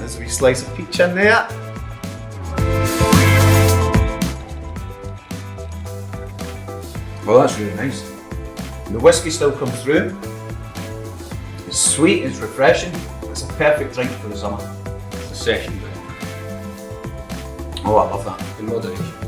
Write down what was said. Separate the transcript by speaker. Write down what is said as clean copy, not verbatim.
Speaker 1: There's a wee slice of peach in there. Well, that's really nice. And the whiskey still comes through. It's sweet, it's refreshing. It's a perfect drink for the summer.
Speaker 2: It's a session drink.
Speaker 1: Oh, I love that.
Speaker 2: In moderation.